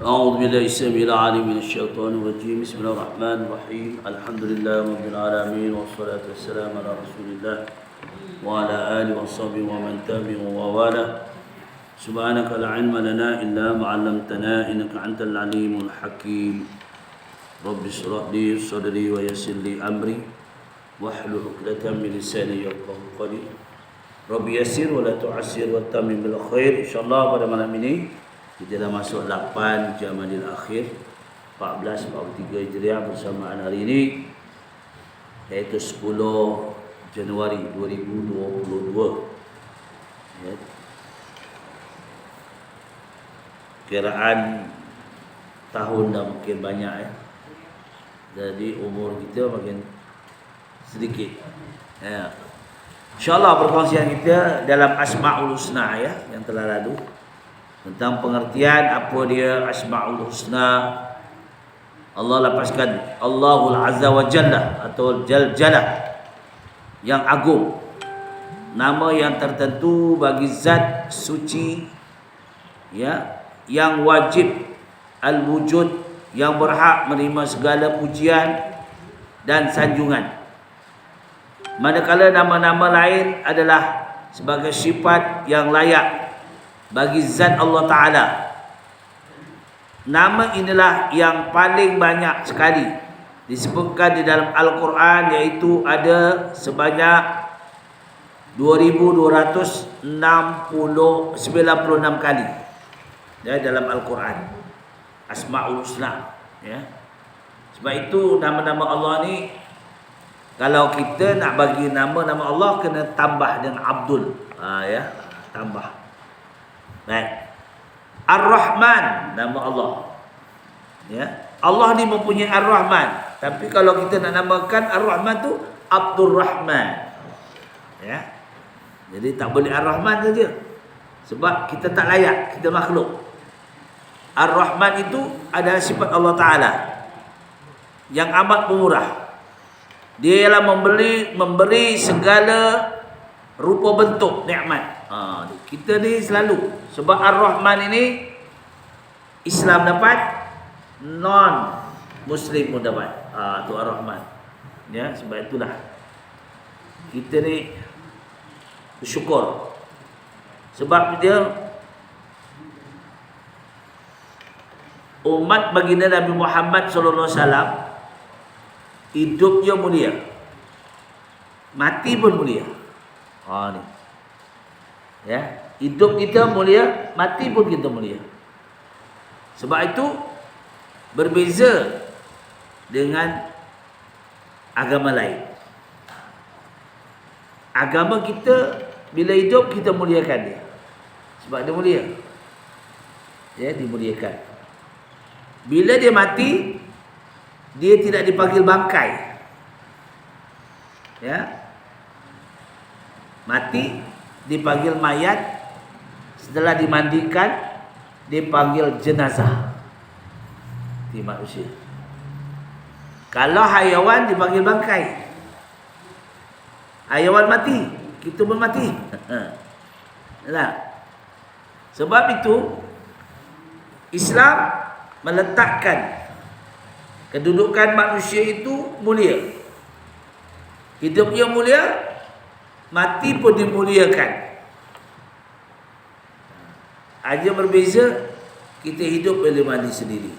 أعوذ بالله السميع العليم من الشيطان الرجيم. بسم الله الرحمن الرحيم. الحمد لله رب العالمين والصلاة والسلام على رسول الله وعلى آله وصحبه ومن تبعه ووالاه. سبحانك لا علم لنا إلا ما علمتنا إنك أنت العليم الحكيم. رب اشرح لي صدري ويسر لي أمري واحلل عقدة من لساني يفقهوا قولي. رب يسر ولا تعسر وتمم بالخير. InsyaAllah pada malam ini kita dah masuk 8 Jamadil Akhir 1443 Hijriah bersamaan hari ini, iaitu 10 Januari 2022. Ya. Kiraan tahun dah makin banyak ya. Jadi umur kita makin sedikit. Ya. InsyaAllah perkongsian kita dalam Asma'ul Husna ya, yang telah lalu, tentang pengertian apa dia Asma'ul Husna. Allah lapaskan Allahul Azza wa Jalla atau Jal-Jalah, yang agung, nama yang tertentu bagi zat suci ya, yang wajib al-wujud, yang berhak menerima segala pujian dan sanjungan. Manakala nama-nama lain adalah sebagai sifat yang layak bagi zat Allah Ta'ala. Nama inilah yang paling banyak sekali disebutkan di dalam Al-Quran, iaitu ada sebanyak 2296 kali ya, dalam Al-Quran Asma'ul Husna ya. Sebab itu nama-nama Allah ni, kalau kita nak bagi nama-nama Allah, kena tambah dengan Abdul ya, tambah. Baik. Ar-Rahman, nama Allah ya. Allah ni mempunyai Ar-Rahman, tapi kalau kita nak namakan Ar-Rahman tu Abdul Rahman ya. Jadi tak boleh Ar-Rahman saja, sebab kita tak layak, kita makhluk. Ar-Rahman itu adalah sifat Allah Ta'ala yang amat pemurah. Dia ialah memberi segala rupa bentuk nikmat. Kita ni selalu, sebab Ar-Rahman ini Islam dapat, non Muslim pun dapat. Tu Ar-Rahman ya. Sebab itulah kita ni bersyukur, sebab dia umat baginda Nabi Muhammad sallallahu alaihi wasallam hidupnya mulia, mati pun mulia. Ni ya, hidup kita mulia, mati pun kita mulia. Sebab itu berbeza dengan agama lain. Agama kita bila hidup kita muliakan dia, sebab dia mulia ya, dimuliakan. Bila dia mati, dia tidak dipanggil bangkai ya. Mati dipanggil mayat, setelah dimandikan dipanggil jenazah di manusia. Kalau haiwan dipanggil bangkai. Haiwan mati, kita pun mati. Nah, sebab itu Islam meletakkan kedudukan manusia itu mulia. Hidupnya mulia, mati pun dimuliakan. Aja berbeza, kita hidup boleh mandi sendiri.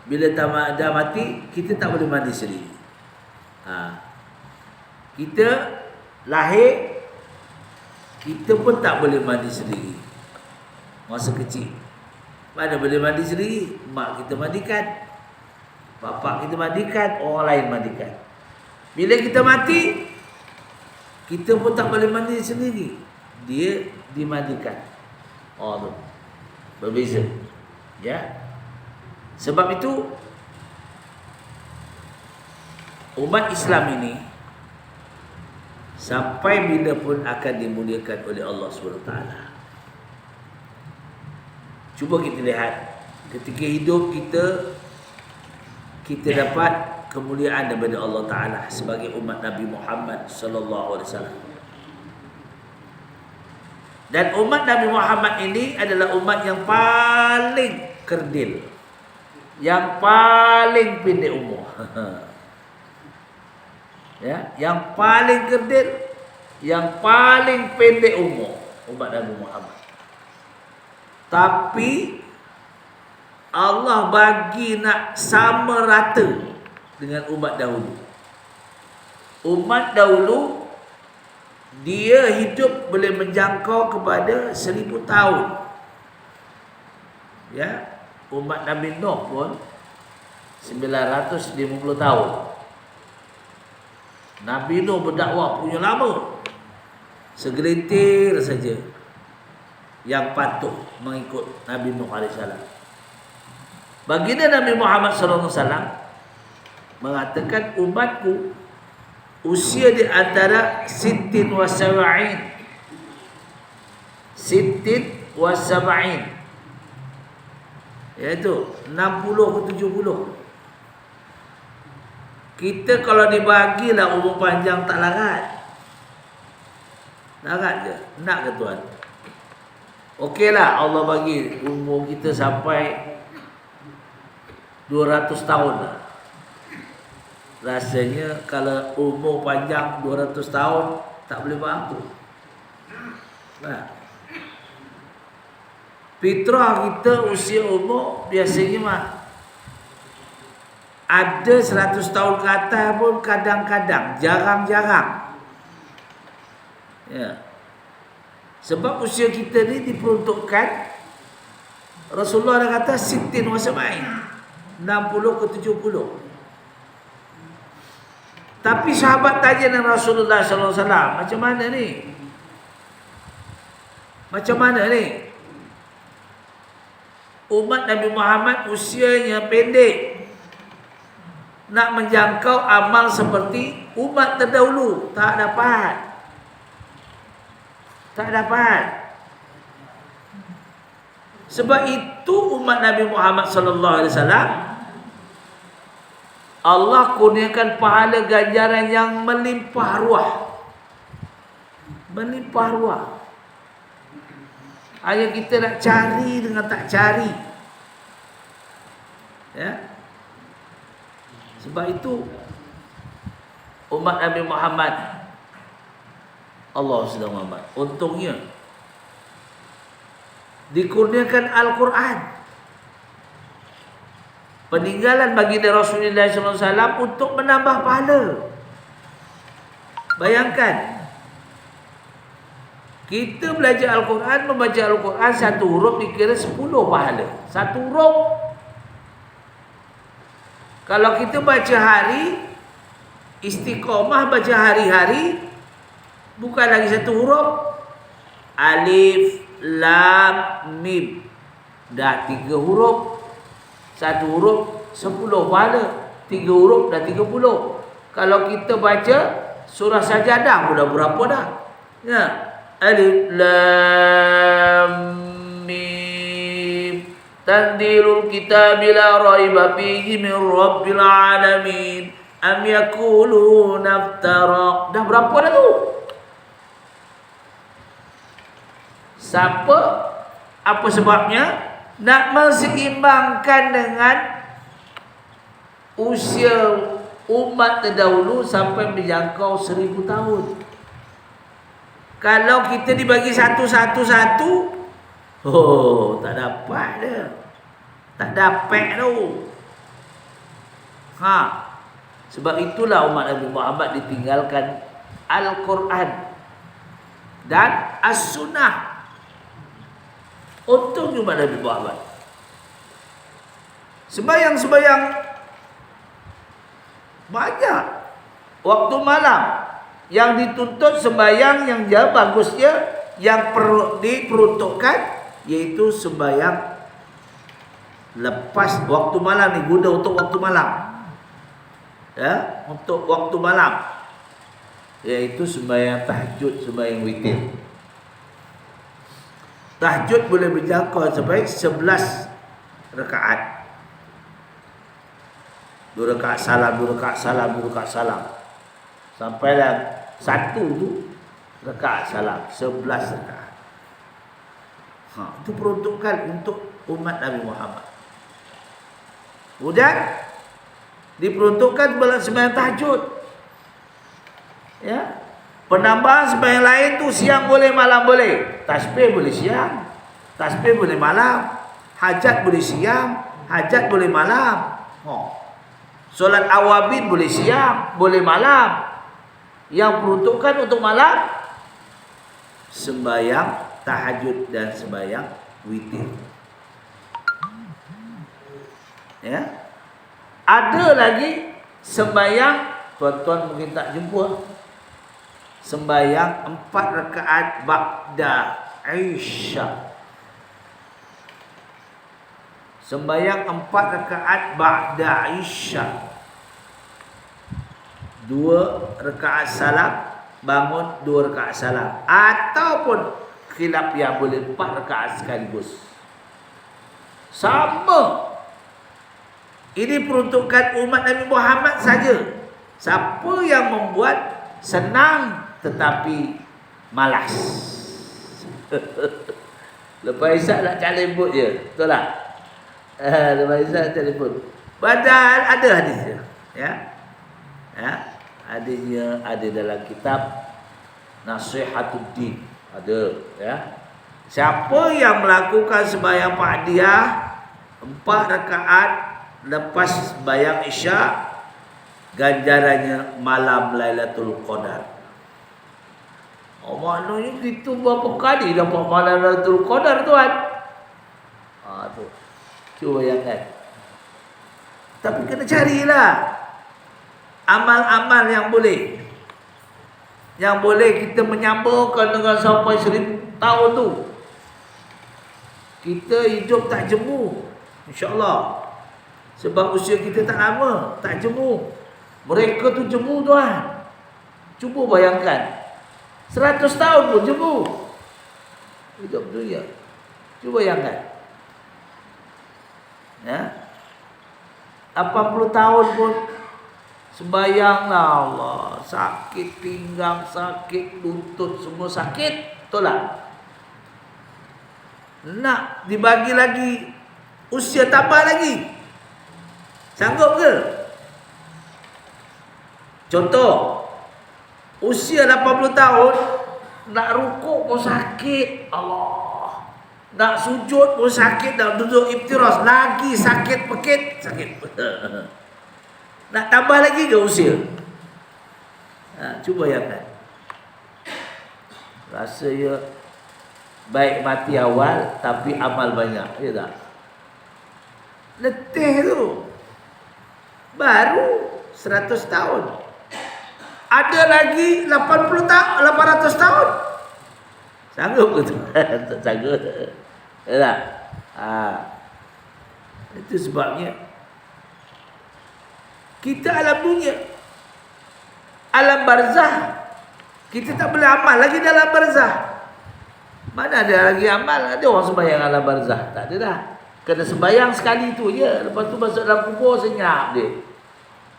Bila dah mati, kita tak boleh mandi sendiri. Kita lahir, kita pun tak boleh mandi sendiri. Masa kecil, mana boleh mandi sendiri? Mak kita mandikan, bapak kita mandikan, orang lain mandikan. Bila kita mati, kita pun tak boleh mandi sendiri, dia dimandikan. Tu berbeza ya. Sebab itu umat Islam ini sampai bila pun akan dimuliakan oleh Allah SWT. Cuba kita lihat, ketika hidup kita dapat kemuliaan daripada Allah Ta'ala sebagai umat Nabi Muhammad sallallahu alaihi wasallam. Dan umat Nabi Muhammad ini adalah umat yang paling kerdil. Yang paling pendek umur. Ya, yang paling kerdil, yang paling pendek umur umat Nabi Muhammad. Tapi Allah bagi nak sama rata dengan umat dahulu. Umat dahulu dia hidup boleh menjangkau kepada 1000 tahun. Ya, umat Nabi Nuh pun 950 tahun. Nabi Nuh berdakwah punya lama. Segelintir saja yang patuh mengikut Nabi Nuh AS. Baginda Nabi Muhammad SAW mengatakan umatku usia di antara sittin wa sab'in. Sittin wa sab'in, iaitu 60 ke 70. Kita kalau dibagilah umur panjang tak larat. Larat je. Nak ke tuan? Okeylah Allah bagi umur kita sampai 200 tahun lah. Rasanya kalau umur panjang 200 tahun tak boleh buat apa. Nah, fitrah kita usia umur biasanya mah ada 100 tahun ke atas pun kadang-kadang, jarang-jarang. Ya. Sebab usia kita ni diperuntukkan, Rasulullah dah kata sittin wa sab'in, 60 ke 70. Tapi sahabat tanya dengan Rasulullah sallallahu alaihi wasallam, macam mana ni? Macam mana ni? Umat Nabi Muhammad usianya pendek, nak menjangkau amal seperti umat terdahulu, tak dapat. Tak dapat. Sebab itu umat Nabi Muhammad sallallahu alaihi wasallam Allah kurniakan pahala ganjaran yang melimpah ruah. Melimpah ruah. Hanya kita nak cari dengan tak cari. Ya. Sebab itu umat Nabi Muhammad, Allah SWT, untungnya dikurniakan Al-Quran. Peninggalan baginda Rasulullah SAW untuk menambah pahala. Bayangkan, kita belajar Al-Quran, membaca Al-Quran, satu huruf dikira 10 pahala. Satu huruf. Kalau kita baca hari, istiqomah baca hari-hari, bukan lagi satu huruf. Alif, lam, mim. Dah 3 huruf. Satu huruf 10 pahala. 3 huruf dah 30. Kalau kita baca surah Sajadah, dah berapa dah? Ya. Alif, lam, mim. Tanzilul kitabi la raiba fihi min rabbil alamin. Am yakuluna iftara. Dah berapa dah tu? Siapa? Apa sebabnya? Nak menseimbangkan dengan usia umat terdahulu sampai menjangkau 1000 tahun. Kalau kita dibagi satu-satu, oh, tak dapat dah. Tak dapat tu. Sebab itulah umat Nabi Muhammad ditinggalkan Al-Quran dan As-Sunnah. Untung umat Nabi Muhammad. Sembayang-sembayang banyak. Waktu malam yang dituntut sembayang yang jauh bagusnya, yang diperuntukkan, yaitu sembayang lepas waktu malam ni, guna untuk waktu malam. Ya, untuk waktu malam, yaitu sembahyang tahajud, sembahyang witir. Tahajud boleh berjangkau sampai 11 rakaat. 2 rakaat salam, 2 rakaat salam, 2 rakaat salam. Sampai dah satu tu rakaat salam, 11 rakaat. Itu peruntukan untuk umat Nabi Muhammad. Kemudian diperuntukkan sembahyang tahajud. Ya. Penambahan sembahyang lain tu siang boleh, malam boleh. Tasbih boleh siang, tasbih boleh malam. Hajat boleh siang, hajat boleh malam. Solat awabin boleh siang, boleh malam. Yang peruntukkan untuk malam sembahyang tahajud dan sembahyang witir. Ya. Ada lagi sembahyang, tuan-tuan mungkin tak jumpa. Sembahyang 4 rakaat ba'da Isya. Sembahyang 4 rakaat ba'da Isya. 2 rakaat salam, bangun 2 rakaat salam. Ataupun khilaf yang boleh 4 rakaat sekaligus. Sama. Ini peruntukan umat Nabi Muhammad saja. Siapa yang membuat senang tetapi malas. Lepas Isyak nak calibut je. Betul tak? Lepas Isyak calibut. Padahal ada hadisnya. Ya. Ya. Hadisnya ada dalam kitab Nasihatuddin. Ada. Ya. Siapa yang melakukan sembahyang Ba'diyah 4 rakaat lepas sembahyang Isyak, ganjarannya malam Lailatul Qadar. Maknanya kita berapa kali dapat malam Lailatul Qadar, tuan? Tu. Cuba bayangkan. Tapi kena carilah amal-amal yang boleh. Yang boleh kita menyambungkan dengan sampai 1000 tahun tu. Kita hidup tak jemu, insya-Allah. Sebab usia kita tak lama, tak jemu. Mereka tu jemu, tuan. Cuba bayangkan. 100 tahun pun jemu. Hidup dunia. Cuba bayangkan. Ya. 80 tahun pun sembayanglah Allah. Sakit pinggang, sakit lutut, semua sakit. Betul tak? Nak dibagi lagi usia tambah lagi. Sanggup ke? Contoh, usia 80 tahun, nak rukuk pun sakit. Allah. Nak sujud pun sakit, nak duduk iftiras lagi sakit pekit, sakit. Nak tambah lagi ke usia? Cuba bayangkan. Rasa ya baik mati awal tapi amal banyak, ya tak? Letih tu. Baru 100 tahun. Ada lagi 80 tahun, 800 tahun. Sanggup ke tu? Tak sanggup. Ya tak? Itu sebabnya kita alam dunia, alam barzah, kita tak boleh amal lagi dalam barzah. Mana ada lagi amal? Ada orang sembahyang alam barzah? Tak ada dah. Kena sembahyang sekali tu je. Lepas tu masuk dalam kubur senyap dia.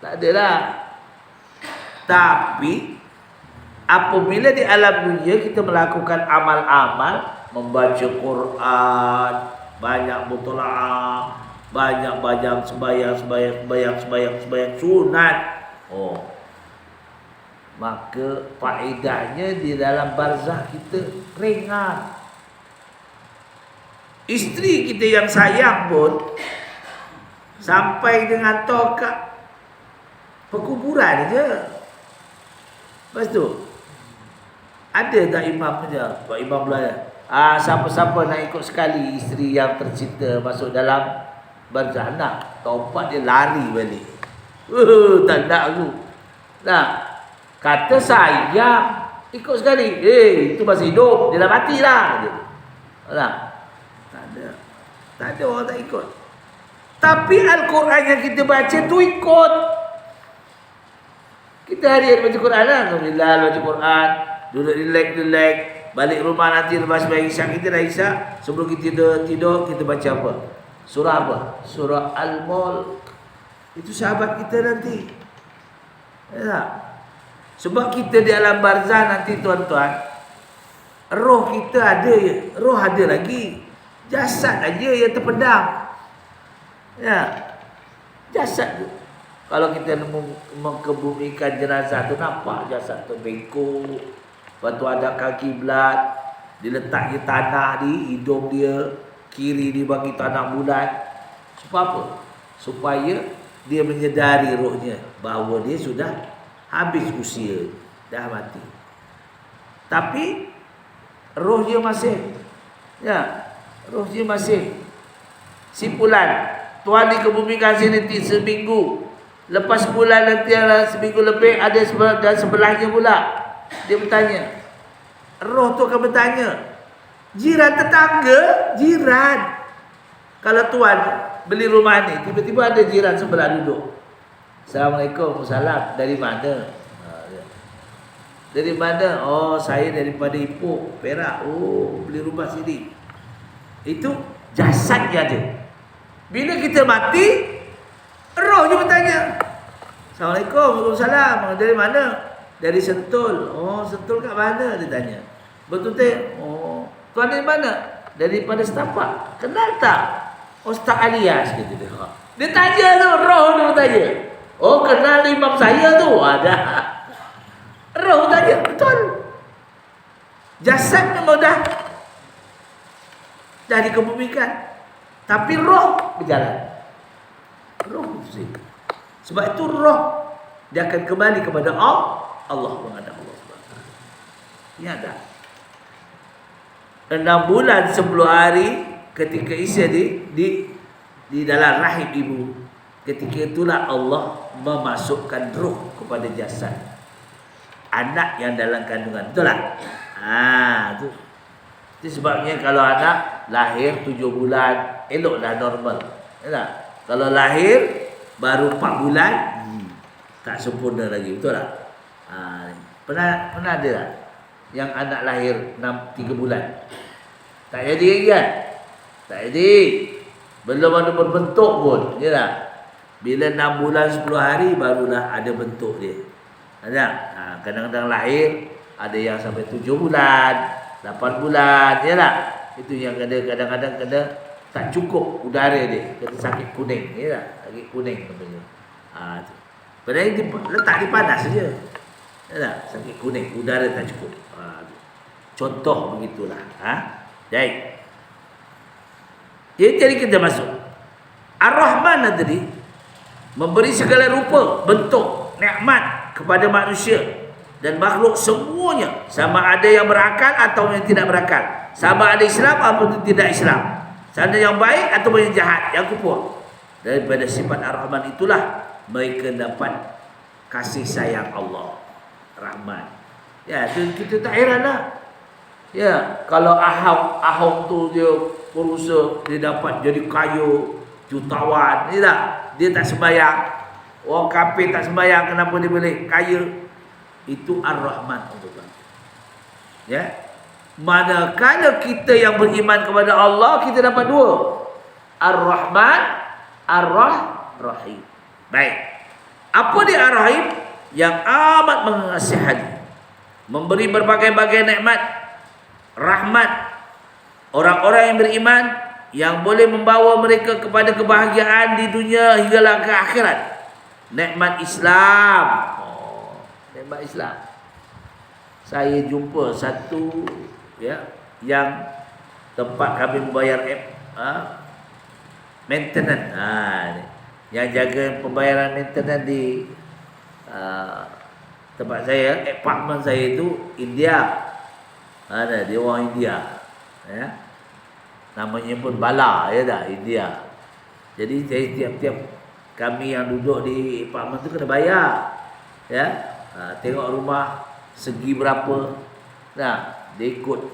Tak ada dah. Tapi apabila di alam dunia kita melakukan amal-amal, membaca Quran, banyak mutola'ah, banyak sembahyang sunat. Maka faedahnya di dalam barzah kita ringan. Isteri kita yang sayang pun sampai dengan tokat perkuburan je. Lepas tu ada tak imam saja? Pak imam belajar. Siapa-siapa nak ikut sekali isteri yang tercinta masuk dalam barzah, nak taubat, dia lari balik. Tak nak aku. Nah, kata sayang ikut sekali. Itu masih hidup, dia dah mati lah. Tak ada. Tak ada orang tak ikut. Tapi Al-Quran yang kita baca tu ikut. Kita hari-hari baca Quran lah. Alhamdulillah baca Quran. Duduk relax. Balik rumah nanti lepas sembahyang Isyak, kita dah Isyak. Sebelum kita tidur, kita baca apa? Surah apa? Surah Al-Mulk. Itu sahabat kita nanti. Ya tak? Sebab kita di alam barzah nanti, tuan-tuan, roh kita ada je. Roh ada lagi. Jasad aja yang terpendam. Ya. Jasad tu. Kalau kita mengkebumikan jenazah tu, nampak jasad tu bengkok. Lepas tu ada kaki belat, diletak di tanah di hidung dia, kiri dia bagi tanah bulat. Supaya apa? Supaya dia menyedari rohnya bahawa dia sudah habis usia, dah mati. Tapi roh dia masih, ya, roh dia masih. Simpulan, Tuhan dikebumikan sini seminggu. Lepas sebulan nanti, seminggu lebih, ada dan sebelahnya pula. Dia bertanya, roh tu akan bertanya, jiran tetangga, jiran. Kalau tuan beli rumah ni, tiba-tiba ada jiran sebelah duduk. Assalamualaikum, salam. Dari mana? Dari mana? Oh, saya daripada Ipoh, Perak. Oh, beli rumah sini. Itu jasadnya dia. Bila kita mati, rohnya bertanya, Assalamualaikum, Waalaikumsalam. Dari mana? Dari Sentul. Oh, Sentul kat mana? Dia tanya. Betul-betul. Oh, tuan dari mana? Daripada Setapak. Kenal tak? Ustaz Alias, kata dia. Dia tanya tu, roh tu bertanya. Oh, kenal imam saya tu. Ada. Roh tanya, betul. Jasad memang dah dikebumikan. Tapi roh berjalan. Roh itu. Sebab itu roh dia akan kembali kepada Allah menghadap Allah SWT. Ini ada 6 bulan 10 hari ketika Isa di dalam rahim ibu. Ketika itulah Allah memasukkan roh kepada jasad anak yang dalam kandungan. Betul tak? Itu. Itu sebabnya kalau anak lahir 7 bulan, eloklah normal. Ya tak? Kalau lahir baru 4 bulan, tak sempurna lagi. Betul tak? Pernah ada tak yang anak lahir 3 bulan? Tak jadi lagi kan? Tak jadi. Belum ada berbentuk pun. Ya tak? Bila 6 bulan 10 hari barulah ada bentuk dia. Ada? Kadang-kadang lahir ada yang sampai 7 bulan, 8 bulan, ya tak? Itu yang kadang-kadang kena tak cukup udara dia, kena sakit kuning, ya tak? Sakit kuning namanya. Padahal letak di panas saja. Ya tak? Sakit kuning, udara tak cukup. Contoh begitulah. Baik. Jadi kita masuk. Ar-Rahman tadi memberi segala rupa, bentuk, nikmat kepada manusia dan makhluk semuanya, sama ada yang berakal atau yang tidak berakal, sama ada Islam atau tidak Islam, sama yang baik atau yang jahat, yang kufur. Daripada sifat Ar-Rahman itulah mereka dapat kasih sayang Allah. Rahman. Ya, kita tak heranlah. Ya, kalau Ahok tu dia berusaha, dia dapat jadi kaya, jutawan, ya tak? Dia tak sembahyang. Orang kafir tak sembahyang, kenapa dia boleh kaya? Itu Ar-Rahman untuk kita. Ya. Manakala kita yang beriman kepada Allah, kita dapat 2. Ar-Rahman, Ar-Rahim. Baik. Apa dia Ar-Rahim? Yang amat mengasihani, memberi berbagai-bagai nikmat, rahmat orang-orang yang beriman, yang boleh membawa mereka kepada kebahagiaan di dunia hinggalah ke akhirat. Nikmat Islam. Nikmat Islam. Saya jumpa satu yang tempat kami membayar maintenance. Yang jaga pembayaran maintenance di tempat saya, apartmen saya itu India. Ada dia orang India. Ya. Namanya pun Bala, ya dah, India. Jadi saya tiap-tiap kami yang duduk di apartmen tu kena bayar. Ya. Tengok rumah segi berapa. Nah, dia ikut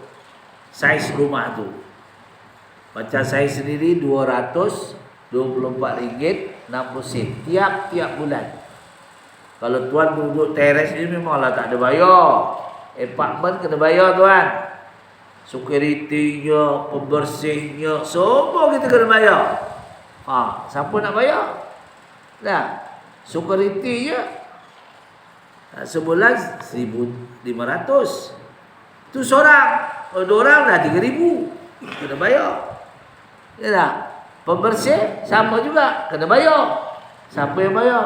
saiz rumah tu. Macam saya sendiri RM224.60 tiap-tiap bulan. Kalau tuan duduk teres ni memanglah tak ada bayar. Apartmen kena bayar tuan. Security-nya, pembersihnya, semua kita kena bayar. Siapa nak bayar? Nah, security-nya sebulan 1,500. Tu seorang. Kalau 2 orang dah 3,000. Kena bayar. Ya tak? Pembersih sama juga, kena bayar. Siapa yang bayar?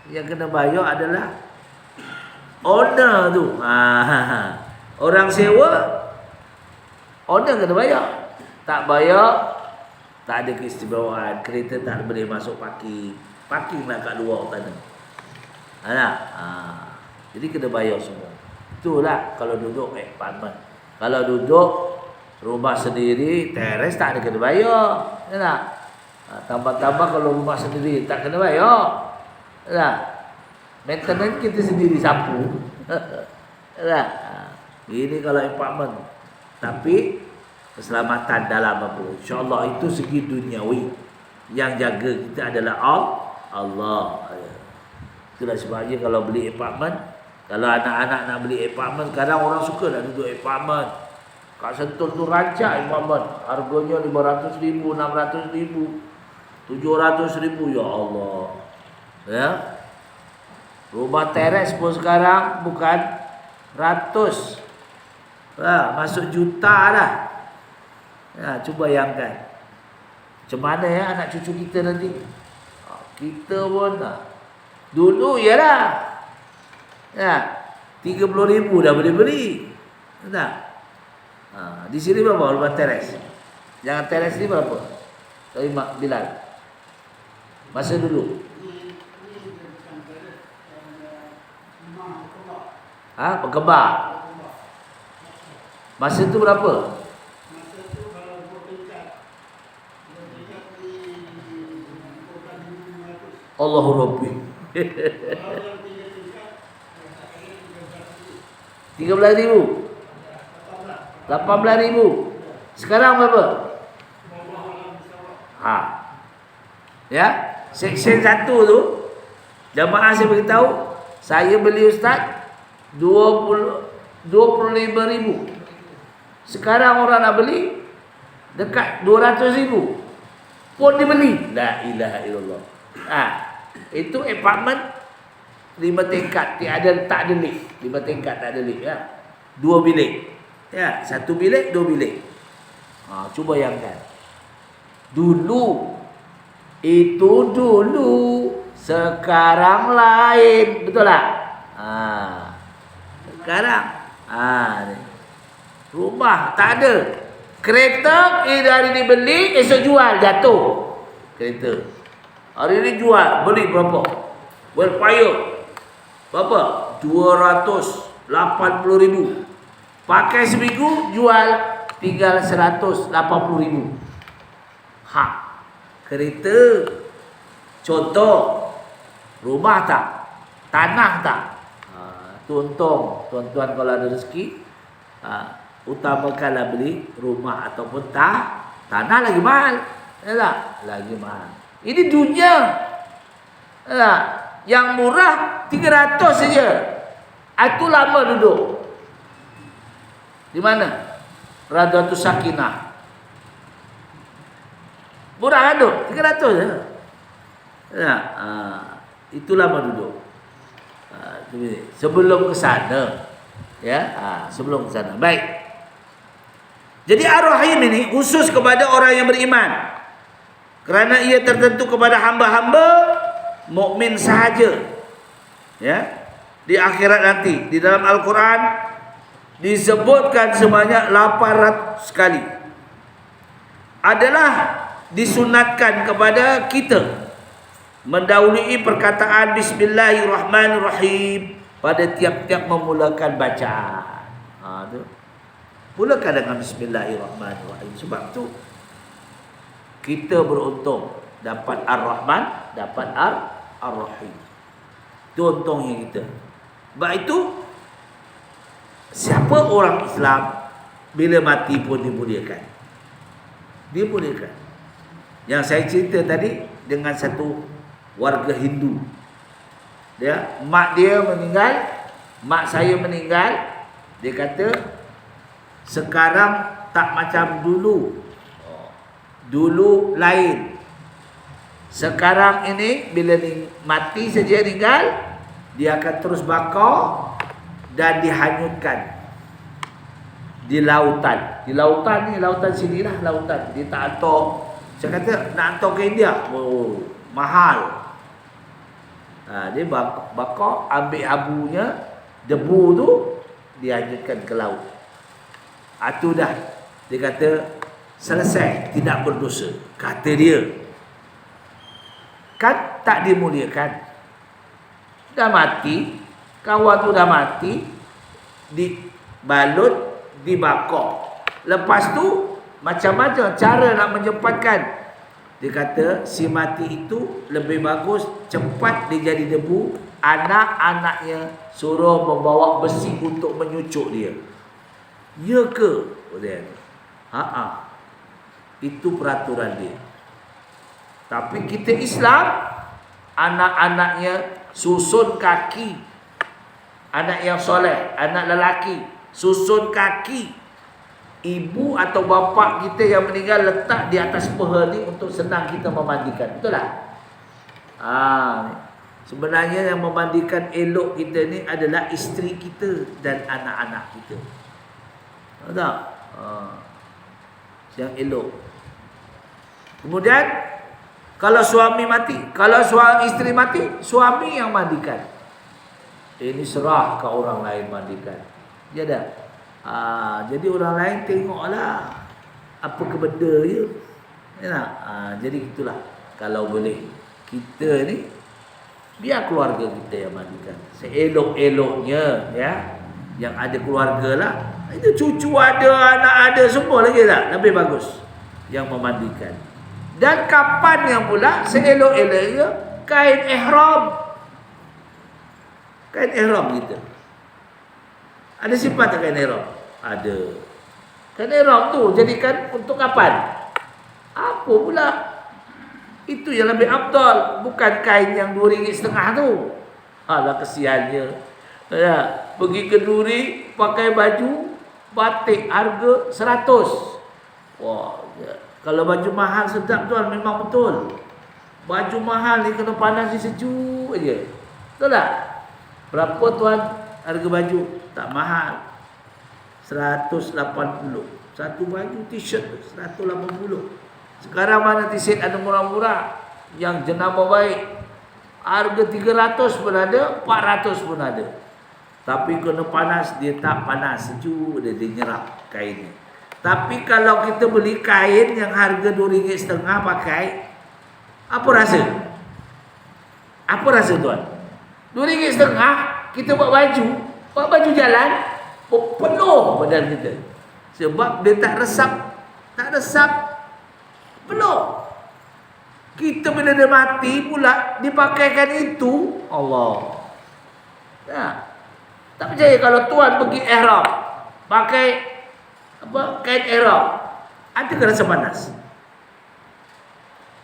Yang kena bayar adalah owner tu. Orang sewa, owner kena bayar. Tak bayar, tak ada keistimewaan. Kereta tak boleh masuk parking. Parking lah kat luar tanah. Jadi kena bayar semua. Itulah kalau duduk apartment. Kalau duduk rumah sendiri, teres tak ada kena bayar. Ya tak? Tambah-tambah kalau rumah sendiri tak kena bayar. Ya tak? Maintenance kita sendiri sapu. Ya tak? Ini kalau apartment. Tapi keselamatan dalam apa? InsyaAllah itu segi duniawi. Yang jaga kita adalah Allah. Itulah sebabnya kalau beli apartment, kalau anak-anak nak beli apartment, kadang orang suka nak duduk apartment. Kat Sentul tu rancak apartment. Harganya RM500,000, RM600,000, RM700,000. Ya Allah. Ya. Rumah teres pun sekarang bukan ratus. Masuk juta dah. Cuba bayangkan. Macam mana ya anak cucu kita nanti? Kita pun dulu ialah RM30,000 dah boleh beli. Tak? Di sini berapa rumah teres? Jangan teres ni berapa? Tapi Mak Bilal. Masa dulu. Pekebak. Masa tu berapa? Allahu Rabbi. 13,000. 18,000. Sekarang berapa? Ya, seksyen 1 tu jamaah saya beritahu, saya beli ustaz 25,000. Sekarang orang nak beli dekat 200,000 pun dibeli. La ilaha illallah. Itu apartment 5 tingkat, tak ada lift. 5 tingkat tak ada lift, ya. 2 bilik. Ya, 1 bilik, 2 bilik. Cuba bayangkan. Dulu itu dulu, sekarang lain. Betul tak? Sekarang rumah tak ada. Kereta hari ni beli, esok jual, jatuh kereta. Hari ni jual, beli berapa? Wellfire berapa? 280,000. Pakai seminggu, jual tinggal 180,000. Kereta. Contoh, rumah tak? Tanah tak? Untung tuan-tuan kalau ada rezeki, utamakanlah beli rumah ataupun tanah lagi mahal. Ya tak? Lagi mahal. Ini dunia. Ya, yang murah 300 saja. Itu lama duduk. Di mana? Radhatus Sakinah. Murah duduk 300 saja. Ya, itu lama duduk. Sebelum ke sana. Ya, sebelum ke sana. Baik. Jadi Ar-Rahim ini khusus kepada orang yang beriman. Kerana ia tertentu kepada hamba-hamba mukmin sahaja. Ya. Di akhirat nanti, di dalam Al-Quran disebutkan sebanyak 800 kali. Adalah disunatkan kepada kita mendahului perkataan Bismillahirrahmanirrahim pada tiap-tiap memulakan bacaan. Tu. Mulakan dengan Bismillahirrahmanirrahim. Sebab tu kita beruntung dapat Ar-Rahman, dapat Ar-Rahim. Itu untungnya kita. Sebab itu siapa orang Islam bila mati pun dimuliakan. Dimuliakan. Yang saya cerita tadi dengan satu warga Hindu. Mak dia meninggal, mak saya meninggal. Dia kata sekarang tak macam dulu. Dulu lain. Sekarang ini bila mati saja meninggal, dia akan terus bakar dan dihanyutkan di lautan. Di lautan ni, lautan sinilah lautan. Dia tak hantar. Saya kata nak hantar ke India. mahal. Dia bakar, ambil abunya, debu tu dihanjutkan ke laut. Itu dah. Dia kata selesai, tidak berdosa. Kata dia. Kan tak dimuliakan. Dah mati, kawan tu dah mati, dibalut, dibakar. Lepas tu macam-macam cara nak menyempatkan. Dia kata si mati itu lebih bagus cepat dia jadi debu, anak-anaknya suruh membawa besi untuk menyucuk dia. Ya ke? Itu peraturan dia. Tapi kita Islam, anak-anaknya susun kaki. Anak yang soleh, anak lelaki, susun kaki ibu atau bapa kita yang meninggal, letak di atas peha ni untuk senang kita memandikan. Betul tak? Sebenarnya yang memandikan elok kita ni adalah isteri kita dan anak-anak kita. Tahu tak? Yang elok. Kemudian kalau suami mati, kalau isteri mati, suami yang mandikan. Ini serah ke orang lain mandikan. Ya dah. Jadi orang lain tengoklah apa ke benda dia. Ya tak? Jadi itulah, kalau boleh kita ni biar keluarga kita yang mandikan. Seelok-eloknya ya. Yang ada keluarga lah. Itu cucu ada, anak ada, semua lagi tak? Lebih bagus yang memandikan. Dan kapan yang pula seelok-eloknya kain ihram. Kain ihram kita. Ada sifat tak kain ihram? Ada. Kain ihram tu jadikan untuk kapan? Apa pula? Itu yang lebih afdal, bukan kain yang RM2.5 tu. Alah kesiannya. Ya, pergi ke Duri pakai baju batik harga 100. Wah, ya. Kalau baju mahal sedap tuan, memang betul. Baju mahal ni kena panas ni sejuk aja. Betul tak? Berapa tuan harga baju? Tak mahal. 180. Satu baju t-shirt 180. Sekarang mana t-shirt ada murah-murah, yang jenama baik, harga 300 pun ada, 400 pun ada. Tapi kena panas, dia tak panas, sejuk dia nyerap kainnya. Tapi kalau kita beli kain yang harga RM2.5 pakai, apa rasa? Apa rasa tuan? RM2.5 kita buat baju jalan, penuh badan kita. Sebab dia tak resap, penuh. Kita bila dia mati pula dipakaikan itu, Allah. Ya. Tak percaya kalau tuan pergi ihram, pakai kain ihram, adakah rasa panas?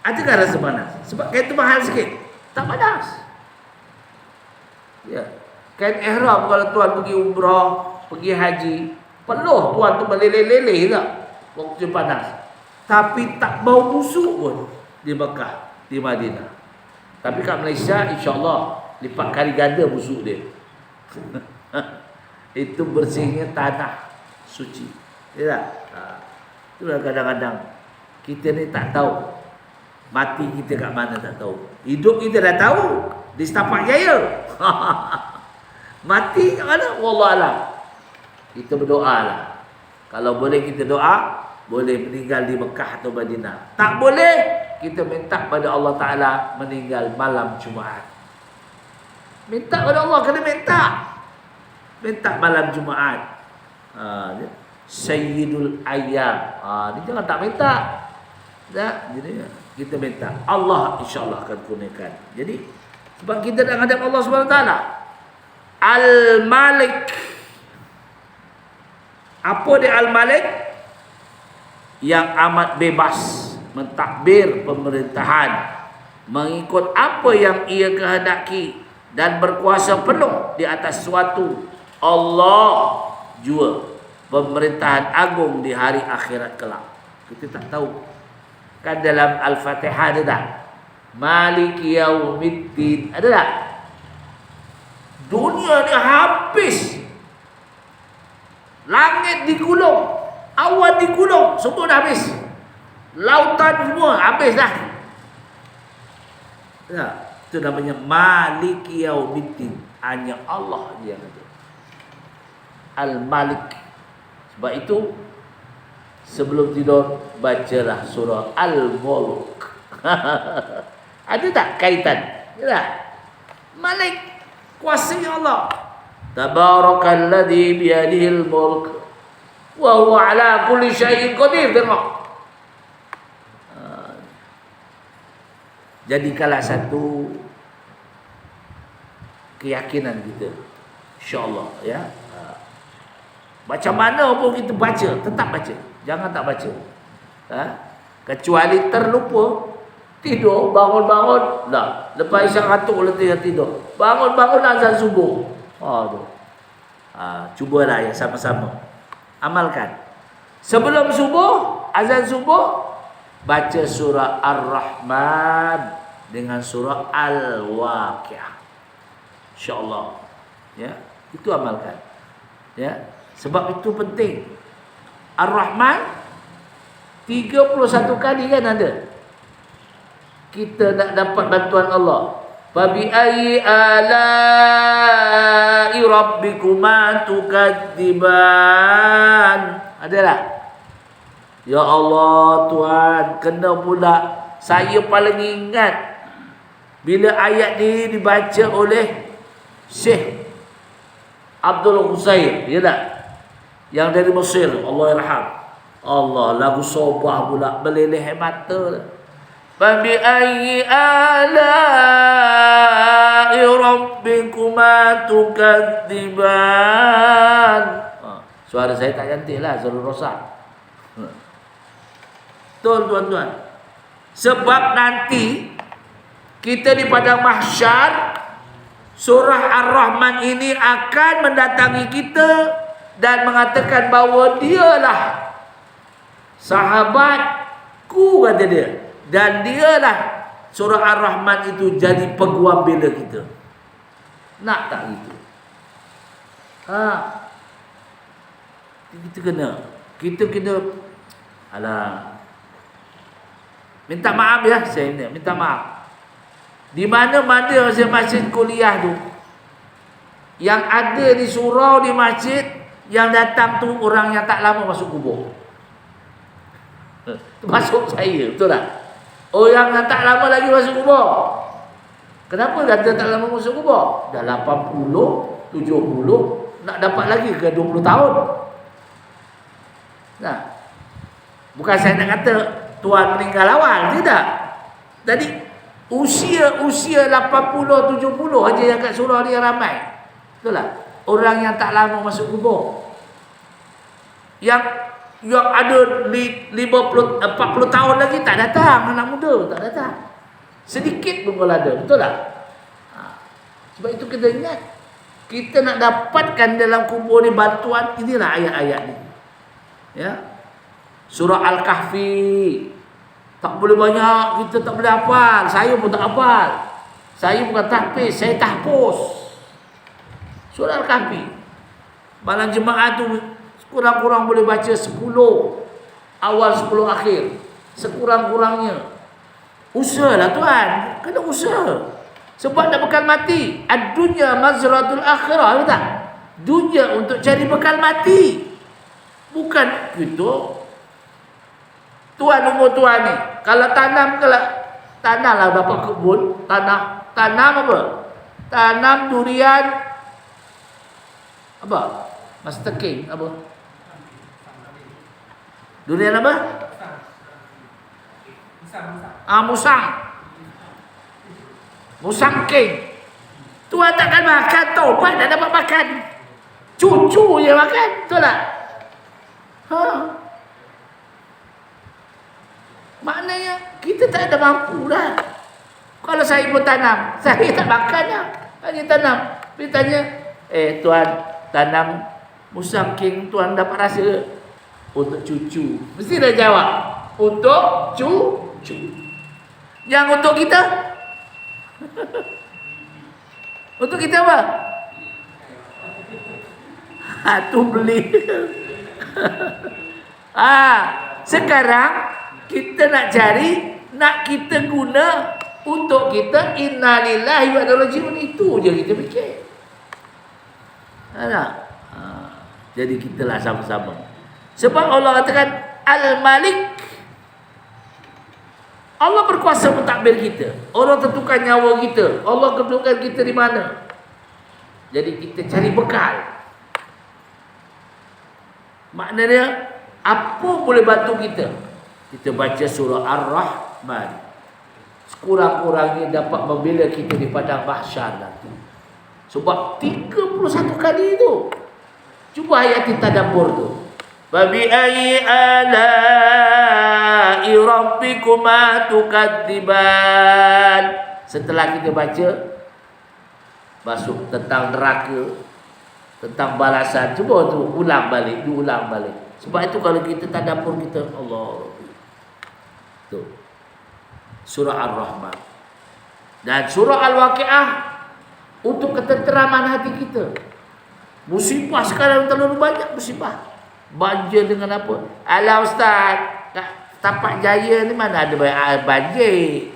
Adakah rasa panas? Sebab kain itu mahal sikit. Tak panas. Ya. Kain ihram kalau tuan pergi umrah, pergi haji, penuh tuan tu meleleh-leleh tak waktu panas. Tapi tak bau busuk pun di Mekah, di Madinah. Tapi kat Malaysia insya-Allah lipat kali ganda busuk dia. Itu bersihnya tanah suci. Ya tak? Itulah kadang-kadang kita ni tak tahu. Mati kita kat mana tak tahu. Hidup kita dah tahu. Di Setapak Jaya. Mati kat mana? Wallahualam. Kita berdoalah. Kalau boleh kita doa, boleh meninggal di Mekah atau Madinah. Tak boleh, kita minta pada Allah Ta'ala meninggal malam Jumaat. Minta pada Allah, kena minta. Minta malam Jumaat. Sayyidul Ayyam. Ni jangan tak minta. Tak, jadi kita minta. Allah insya-Allah akan kurniakan. Jadi sebab kita nak hadap Allah Subhanahu Wa Taala. Al-Malik. Apa dia Al-Malik? Yang amat bebas mentadbir pemerintahan, mengikut apa yang ia kehendaki dan berkuasa penuh di atas suatu. Allah jua pemerintahan agung di hari akhirat kelak. Kita tak tahu. Kan dalam Al-Fatihah ada tak? Maliki yaumiddin. Ada tak? Dunia ni habis. Langit digulung, awan digulung, semua dah habis. Lautan semua habis dah. Ya, itu namanya Maliki Yaumiddin. Hanya Allah yang ada. Al-Malik. Sebab itu sebelum tidur bacalah surah Al-Mulk. Ada tak kaitan? Ya. Malik, kuasanya Allah. Tabarakalladzi biyadihil mulk wa huwa ala kulli syai'in qadir. Tengok. Jadikanlah satu keyakinan kita, insya-Allah, ya. Macam mana pun kita baca, tetap baca. Jangan tak baca. Kecuali terlupa, tidur, bangun-bangun, dah. Lepas isyak ngantuk letih tidur. Bangun-bangun azan subuh. Aduh. Cubalah ya sama-sama. Amalkan. Sebelum subuh, azan subuh, baca surah Ar-Rahman dengan surah Al-Waqiah. Insya-Allah. Ya, itu amalkan. Ya, sebab itu penting. Ar-Rahman 31 kali kan ada. Kita nak dapat bantuan Allah. Fabi ayyi ala'i rabbikuma tukadziban. Adalah. Ya Allah Tuhan, kena pula saya paling ingat bila ayat ni dibaca oleh Syekh Abdul Husain, ya tak? Yang dari Mesir, Allah yarham. Allah, lagu sobah pula meleleh mata. Fa bi ayyi ala'i rabbikuma tukadziban. Suara saya tak cantiklah, Zul Rosak. Betul tuan-tuan. Sebab nanti kita di padang mahsyar, surah Ar-Rahman ini akan mendatangi kita dan mengatakan bahawa dialah sahabatku, kata dia. Dan dialah surah Ar-Rahman itu jadi peguam bela kita. Nak tak gitu? Kita kena alah, minta maaf ya, saya minta maaf. Di mana-mana saya masjid kuliah tu, yang ada di surau di masjid, yang datang tu orang yang tak lama masuk kubur. Termasuk saya, betul tak? Orang yang tak lama lagi masuk kubur. Kenapa kata tak lama masuk kubur? Dah 80, 70, nak dapat lagi ke 20 tahun. Nah, bukan saya nak kata tuan meninggal awal, tidak. Jadi usia 80, 70 aja yang kat surau ni ramai. Betul tak? Orang yang tak lama masuk kubur. Yang ada 40 tahun lagi tak datang, anak muda tak datang. Sedikit pun kalau ada, betul tak? Sebab itu kita ingat, kita nak dapatkan dalam kubur ni bantuan, inilah ayat-ayat ni. Ya. Surah Al-Kahfi. Tak boleh banyak, kita tak boleh hafal. Saya pun tak hafal. Saya bukan tahfiz, saya tahpus. Surah Al-Kahfi. Malam jemaah tu kurang-kurang boleh baca 10 awal 10 akhir. Sekurang-kurangnya. Usahalah tuan, kena usaha. Sebab nak bekal mati. Ad-dunya mazratul akhirah, betul tak? Dunia untuk cari bekal mati. Bukan gitu. Tuan umur tuan ni, kalau tanam, tanamlah dapat kebun, tanam apa? Tanam durian apa? Master King apa? Durian apa? Musang King. Tuan takkan makan, taubat tak dapat makan. Cucu je makan, betul tak? Maknanya kita tak ada mampu dah. Kalau saya pun tanam, saya tak makan dah. Hanya tanam. Dia tanya, tuan tanam Musang King, tuan dapat rasa? Untuk cucu. Mesti dah jawab. Untuk cucu. Yang untuk kita? Untuk kita apa? Tu beli. Sekarang kita nak cari, nak kita guna untuk kita innalillahi wa inna ilaihi raji'un, itu je kita fikir. Ada. Jadi kita lah sama-sama. Sebab Allah katakan Al-Malik. Allah berkuasa mentadbir kita. Allah tentukan nyawa kita. Allah tentukan kita di mana. Jadi kita cari bekal. Maknanya apa boleh bantu kita? Kita baca surah Ar-Rahman. Sekurang-kurangnya dapat membela kita di padang mahsyar nanti. Sebab 31 kali itu. Cuba ayat tadabbur tu. Fabi ayyi ala'i rabbikuma tukadziban. Setelah kita baca masuk tentang neraka, tentang balasan, cuba tu ulang balik, diulang balik. Sebab itu kalau kita tadabbur kita Allah. Tu. Surah Ar-Rahman. Dan surah Al-Waqiah untuk ketenteraman hati kita. Musibah sekarang terlalu banyak musibah. Banjir dengan apa? Alah ustaz, Tapak Jaya ni mana ada banjir?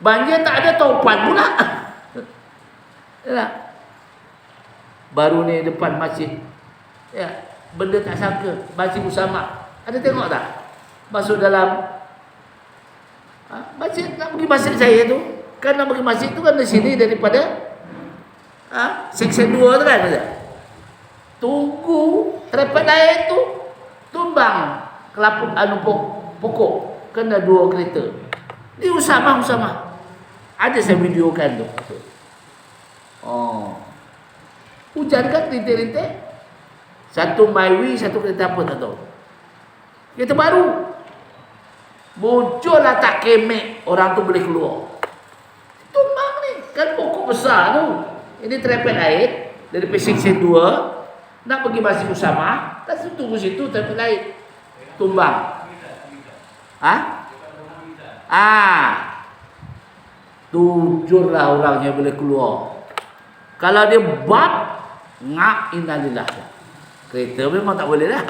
Banjir tak ada taupan pula. Ya. Baru ni depan masjid. Ya, benda tak sangka, Masjid Usama. Ada tengok tak? Masuk dalam masjid, nak pergi masjid saya tu. Kan nak pergi masjid tu kan dari sini daripada Seksyen 2 tu kan. Tunggu trepet air tu tumbang kelapa pokok, kena 2 kereta. Ni Usama. Ada saya videokan tu. Hujan kan rintik-rintik. Satu MyWay, satu kereta apa tak tahu. Kereta baru. Muncullah tak kemek, orang tu boleh keluar. Tumbang ni, kan pokok besar tu. Ini trepet air dari Seksyen 2 nak pergi Masjid Usama, tak tunggu situ trepet air. Tumbang. Tujurlah orangnya boleh keluar. Kalau dia bab ngak innalillah. Kereta memang tak boleh dah.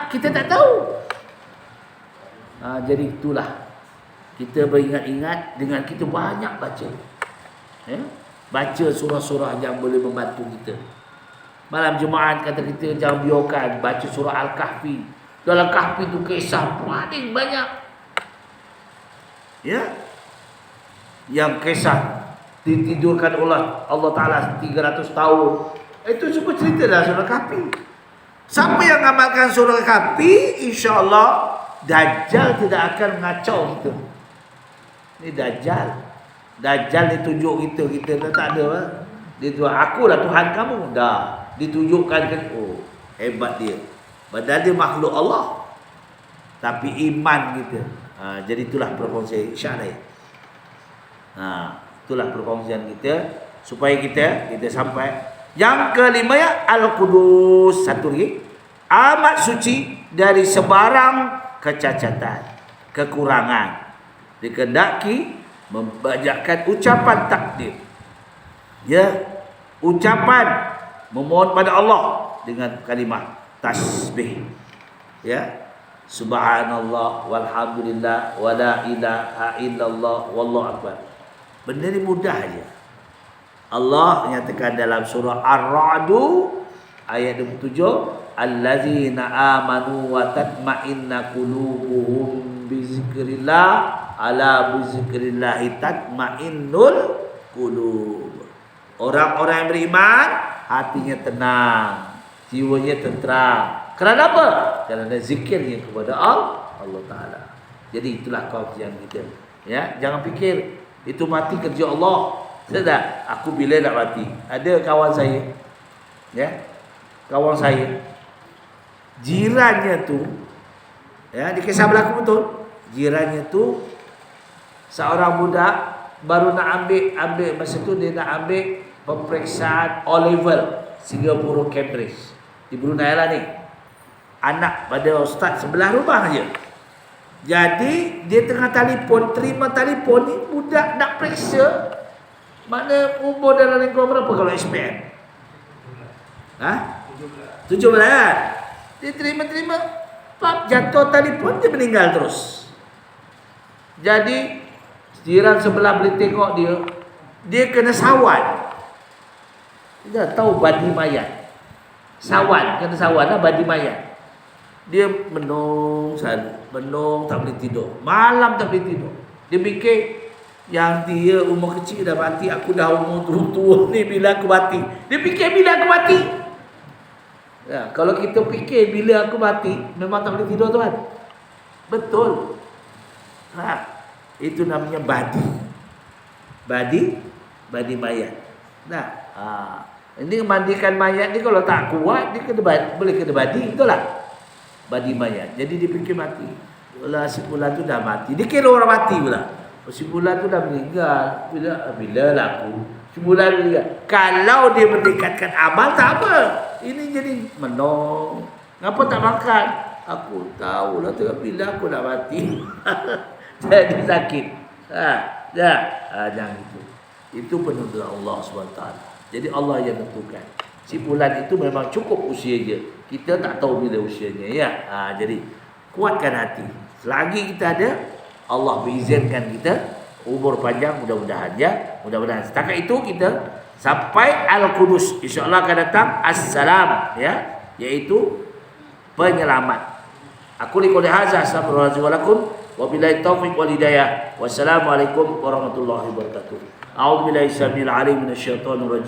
Kita tak tahu. Jadi itulah. Kita beringat-ingat dengan kita banyak baca. Baca surah-surah yang boleh membantu kita. Malam Jumaat kata kita jangan biarkan baca surah Al-Kahfi. Dalam Kahfi tu kisah paling banyak. Ya. Yang kisah ditidurkan oleh Allah Ta'ala 300 tahun. Itu semua cerita dalam surah Kahfi. Siapa yang amalkan surah Kahfi, insya-Allah Dajjal tidak akan mengacau kita. Ini Dajjal. Dajjal ditunjuk kita tak ada. Dia tu akulah Tuhan kamu. Dah ditunjukkan kan, hebat dia. Padahal dia makhluk Allah. Tapi iman kita. Jadi itulah perkongsian insya-Allah. Itulah perkongsian kita supaya kita sampai. Yang kelima ya Al-Qudus. Satu lagi, amat suci dari sebarang kecacatan, kekurangan. Dikehendaki membacakan ucapan takdir. Ya, ucapan memohon pada Allah dengan kalimah tasbih. Ya. Subhanallah walhamdulillah wala ilaha illallah wallahu akbar. Benda ni mudah aja. Allah nyatakan dalam surah Ar-Ra'd ayat 27, allazina amanu wa tatma'inna qulubuhum bi zikrillah ala bi zikrillah tatma'innul qulub. Orang-orang yang beriman hatinya tenang, jiwanya tenteram. Kerana apa? Kerana zikirnya kepada Allah Ta'ala. Jadi itulah kajian kita. Ya, jangan fikir itu mati kerja Allah. Sudah, aku bila nak mati. Ada kawan saya, ya, kawan saya, jirannya tu, ya, di kisah berlaku betul. Jirannya tu seorang budak baru nak ambil masa tu dia nak ambil pemeriksaan O-level Singapura Cambridge di Brunei lah ni. Anak pada ustaz sebelah rumah je. Jadi dia tengah telefon, terima telefon ni budak nak periksa. Mana umur dalam lingkungan berapa kalau SPM? 17. Dia terima, pap jatuh telefon dia meninggal terus. Jadi jiran sebelah boleh tengok dia kena sawan. Dia tahu badi mayat. Sawan, kena sawan lah badi mayat. Dia menung tak boleh tidur. Malam tak boleh tidur. Dia fikir yang dia umur kecil dah mati, aku dah umur tua ni bila aku mati. Dia fikir bila aku mati. Ya, kalau kita fikir bila aku mati, memang tak boleh tidur tuan. Betul. Itu namanya badi mayat. Ini mandikan mayat ni kalau tak kuat dia boleh kena badi, betul tak? Badi mayat. Jadi dia fikir mati. Bila si fulan tu dah mati, dia kira orang mati pula. Si fulan tu dah meninggal. Bila lah aku si fulan meninggal. Kalau dia meningkatkan amal tak apa. Ini jadi menong. Ngapa tak makan? Aku tahu lah tu bila aku dah mati. Jadi sakit. Jangan itu. Itu penuntut Allah SWT. Jadi Allah yang tentukan. Si fulan itu memang cukup usia dia. Kita tak tahu bila usianya ya. Jadi kuatkan hati. Selagi kita ada, Allah berizinkan kita umur panjang mudah-mudahan ya. Mudah-mudahan. Setakat itu kita sampai Al-Qudus. Insya-Allah akan datang As-Salam ya, iaitu penyelamat. Aku liqul hadza astaghfirullahalazim wa lakum wa billahi taufiq wal hidayah. Wassalamualaikum warahmatullahi wabarakatuh. A'udzu billahi samil alim minasyaitonir rajim.